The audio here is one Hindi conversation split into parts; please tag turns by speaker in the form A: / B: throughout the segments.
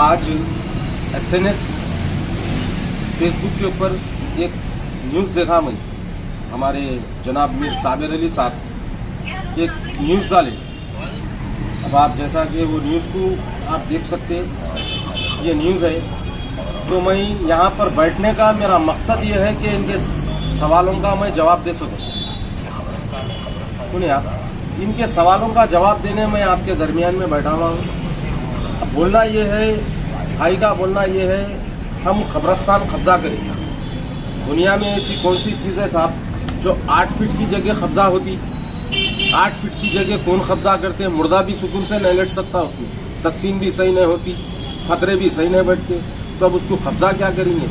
A: आज SNS फेसबुक के ऊपर एक न्यूज़ देखा मैं, हमारे जनाब मीर साबिर अली साहब एक न्यूज़ डाले। अब आप जैसा कि वो न्यूज़ को आप देख सकते हैं, ये न्यूज़ है। तो मैं यहाँ पर बैठने का मेरा मकसद ये है कि इनके सवालों का मैं जवाब दे सकूँ। सुनिए आप, इनके सवालों का जवाब देने में आपके दरमियान में बैठा हुआ हूँ। अब बोलना ये है, भाई का बोलना ये है, हम कब्रिस्तान कब्जा करेंगे। दुनिया में ऐसी कौन सी चीज़ है साहब जो 8 फीट की जगह कब्जा होती? 8 फीट की जगह कौन कब्जा करते? मुर्दा भी सुकून से नहीं लेट सकता, उसमें तकसीम भी सही नहीं होती, खतरे भी सही नहीं बैठते, तो अब उसको कब्जा क्या करेंगे?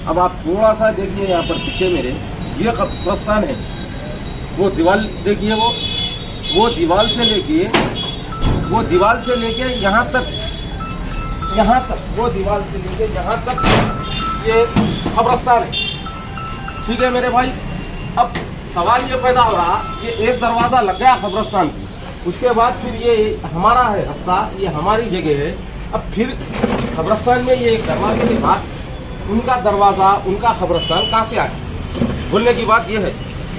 A: अब आप थोड़ा सा देखिए यहाँ पर पीछे मेरे, ये कब्रिस्तान है। वो दीवार देखिए, वो दीवार से लेके यहाँ तक, वो दीवार से लेके यहाँ तक ये कब्रिस्तान है। ठीक है मेरे भाई। अब सवाल ये पैदा हो रहा, ये एक दरवाज़ा लग गया कब्रिस्तान की, उसके बाद फिर ये हमारा है रास्ता, ये हमारी जगह है। अब फिर कब्रिस्तान में ये एक दरवाजे के बाद उनका दरवाज़ा, उनका कब्रिस्तान कहाँ से आया? बोलने की बात ये है।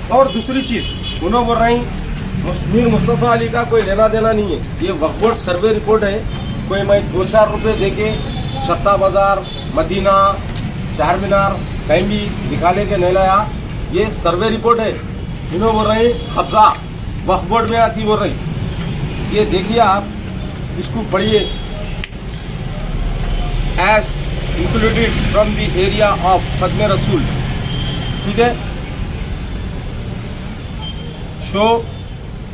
A: और दूसरी चीज़, उन्होंने बोल रही मीर मुस्तफ़ा अली का कोई लेना देना नहीं है। ये वक्फ बोर्ड सर्वे रिपोर्ट है। कोई मैं 2-4 रुपये देके छत्ता बाजार, मदीना, चार मीनार कहीं भी निकाले के नहीं लाया। ये सर्वे रिपोर्ट है। इन्होंने बोल रही कब्जा वक्फ बोर्ड में आती बोल रही। ये देखिए आप, इसको पढ़िए। S included from the area of खत्म रसूल, ठीक है, शो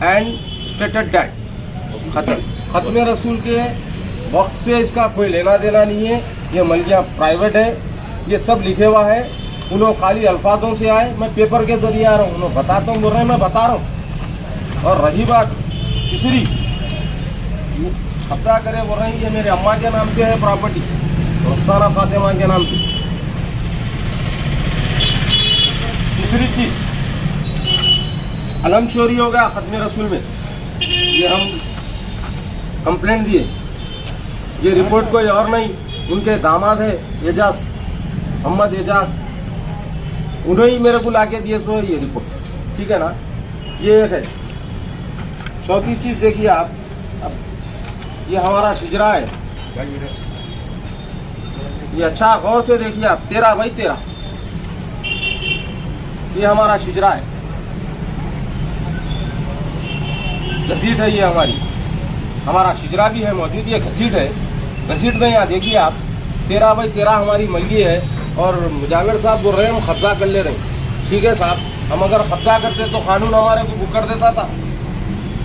A: एंड स्टेटेड दैट खत्म रसूल के वक्त से इसका कोई लेना देना नहीं है। ये मलकिया प्राइवेट है, ये सब लिखे हुआ है। उन्होंने खाली अल्फाजों से आए, मैं पेपर के जरिए आ रहा हूँ, उन्होंने बताता हूँ, बोल रहे हैं मैं बता रहा हूँ। और रही बात तीसरी, कब्जा करे बोल रहे हैं, ये मेरे अम्मा के नाम पे है प्रॉपर्टी, रुखसाना फातिमा के नाम पे। तीसरी चीज, अलम चोरी हो गया खत्म रसूल में, ये हम कंप्लेंट दिए। ये रिपोर्ट कोई और नहीं, उनके दामाद है एजाज, मोहम्मद एजाज, उन्हें ही मेरे को लाके दिए। सो ये रिपोर्ट, ठीक है ना, ये एक है। चौथी चीज देखिए आप, अब ये हमारा शिजरा है, ये अच्छा गौर से देखिए आप, 13 बाई 13, ये हमारा शिजरा है, घसीट है ये हमारा शिजरा भी है मौजूद, ये घसीट है। घसीट में यहाँ देखिए आप, 13 बाई 13 हमारी मलगी है। और मुजाविर साहब बोल रहे हैं हम कब्जा कर ले रहे हैं। ठीक है साहब, हम अगर कब्जा करते तो कानून हमारे को बुक कर देता था।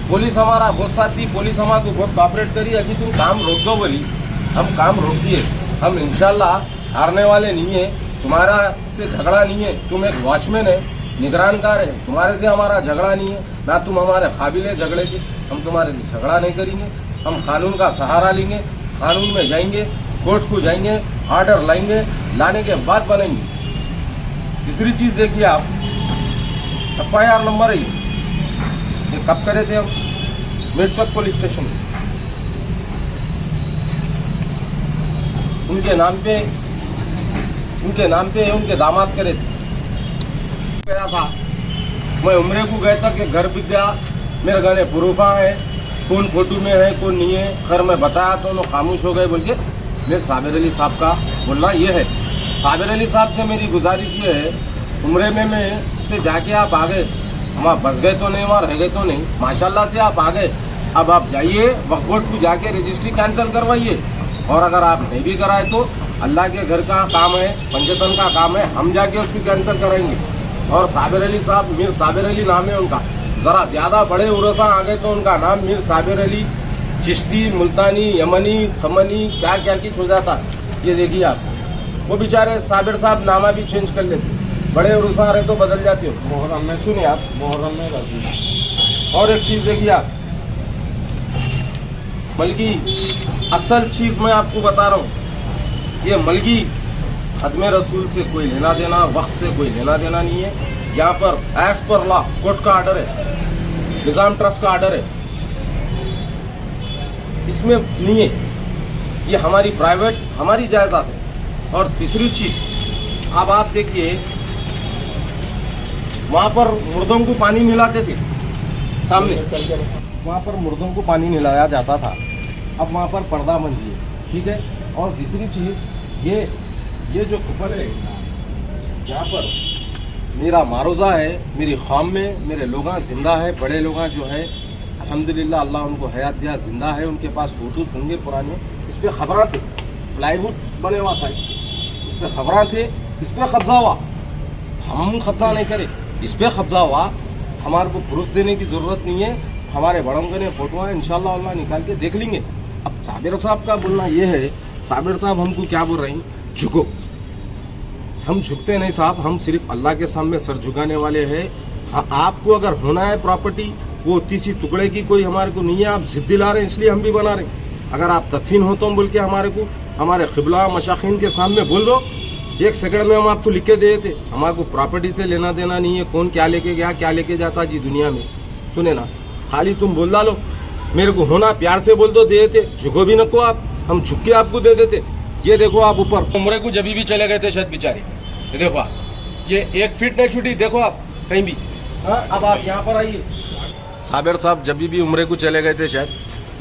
A: पुलिस हमारा बहुत साथ थी, पुलिस हमारे को बहुत कॉपरेट करी, अभी तुम काम रोक दो बोली, हम काम रोक दिए। हम इंशाल्लाह हारने वाले नहीं है, तुम्हारा से झगड़ा नहीं है। तुम एक वॉचमैन है, निगरानकार है, तुम्हारे से हमारा झगड़ा नहीं है, ना तुम हमारे काबिल है झगड़े के। हम तुम्हारे से झगड़ा नहीं करेंगे, हम कानून का सहारा लेंगे, कानून में जाएंगे, कोर्ट को जाएंगे, ऑर्डर लाएंगे, लाने के बाद बनेंगे। तीसरी चीज देखिए आप, FIR नंबर है ये कब करे थे हम? मिर्चक पुलिस स्टेशन में, उनके नाम पे उनके दामाद करे थे। गया था मैं उम्रे को गया था कि घर बिक गया, मेरे घर में प्रूफा है, कौन फोटो में है कौन नहीं है। खैर मैं बताया तो उन्होंने खामोश हो गए। बोल के मेरे साबिर अली साहब का बोलना ये है। साबिर अली साहब से मेरी गुजारिश ये है, उम्रे में से जाके आप आ गए, हम आप बस गए तो नहीं, वहाँ रह गए तो नहीं, माशाल्लाह से आप आ गए। अब आप जाइए वक्फ बोर्ड को जाके रजिस्ट्री कैंसिल करवाइए। और अगर आप नहीं भी कराए तो अल्लाह के घर का काम है, पंजतन का काम है, हम जाके उसको कैंसिल कराएंगे। और साबिर अली साहब, मीर साबिर अली नाम है उनका, ज़रा ज़्यादा बड़े उरसा आ गए तो उनका नाम मीर साबिर अली चिश्ती, मुल्तानी, यमनी, खमनी, क्या क्या कुछ हो जाता। ये देखिए आप, वो बेचारे साबिर साहब नामा भी चेंज कर लेते, बड़े उरसा रहे तो बदल जाते हो। मोहर्रम में सुनिए आप, मोहर्रम में रहती। और एक चीज़ देखिए आप, बल्कि असल चीज़ मैं आपको बता रहा हूँ, ये मलगी खत्म रसूल से कोई लेना देना, वक्त से कोई लेना देना नहीं है। यहाँ पर एज पर लॉ कोर्ट का आर्डर है, निज़ाम ट्रस्ट का आर्डर है, इसमें नहीं है। ये हमारी प्राइवेट हमारी जायदाद है। और तीसरी चीज़, अब आप देखिए वहाँ पर मुर्दों को पानी मिलाते थे सामने, वहाँ पर मुर्दों को पानी मिलाया जाता था, अब वहाँ पर पर्दा बन गई, ठीक है। और तीसरी चीज़ ये जो कुफर है, यहाँ पर मेरा मारोजा है, मेरी ख़ौम में मेरे लोग जिंदा है, बड़े लोग जो है अल्हम्दुलिल्लाह अल्लाह उनको हयात दिया, जिंदा है, उनके पास फोटोज होंगे पुराने, इस पर खबरां थे, प्लाईवुड बने हुआ था, इस पर खबरां थे, इस पर कब्जा हुआ, हम कब्जा नहीं करे, इस पर कब्जा हुआ, हमारे को प्रूफ देने की ज़रूरत नहीं है, हमारे बड़ों के फोटो है, इंशाल्लाह अल्लाह निकाल के देख लेंगे। अब साबिर साहब का बोलना ये है, साबिर साहब हमको क्या बोल रहे हैं, झुको, हम झुकते नहीं साहब, हम सिर्फ अल्लाह के सामने सर झुकाने वाले हैं। आपको अगर होना है प्रॉपर्टी, वो तीसरी टुकड़े की कोई हमारे को नहीं है, आप जिद दिला रहे हैं इसलिए हम भी बना रहे हैं। अगर आप तदफीन हो तो बोल के हमारे को हमारे क़िबला मशाखीन के सामने बोल दो, 1 सेकंड में हम आपको लिख के दे देते। हमारे को प्रॉपर्टी से लेना देना नहीं है, कौन क्या लेके गया क्या लेके जाता जी दुनिया में, सुने ना, खाली तुम बोल डालो, मेरे को होना प्यार से बोल दो, दे देते, झुको भी नको आप, हम झुक के आपको दे देते। ये देखो आप ऊपर उम्रे को जब भी चले गए थे शायद बेचारे, देखो आप, ये 1 फीट नहीं छूटी, देखो आप कहीं भी। हाँ, अब आप यहाँ पर आइए, साबिर साहब जब भी उम्रे को चले गए थे शायद,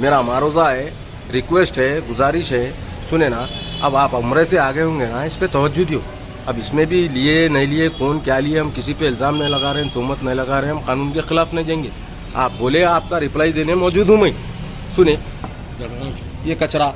A: मेरा मारोजा है, रिक्वेस्ट है, गुजारिश है, सुने ना, अब आप उम्रे से आगे होंगे ना, इस पर तवज्जो दियो। अब इसमें भी लिए नहीं लिए, कौन क्या लिए, हम किसी पे इल्ज़ाम नहीं लगा रहे हैं, तहमत नहीं लगा रहे हैं, हम कानून के खिलाफ नहीं जाएंगे। आप बोले, आपका रिप्लाई देने मौजूद हूँ मैं। सुने, ये कचरा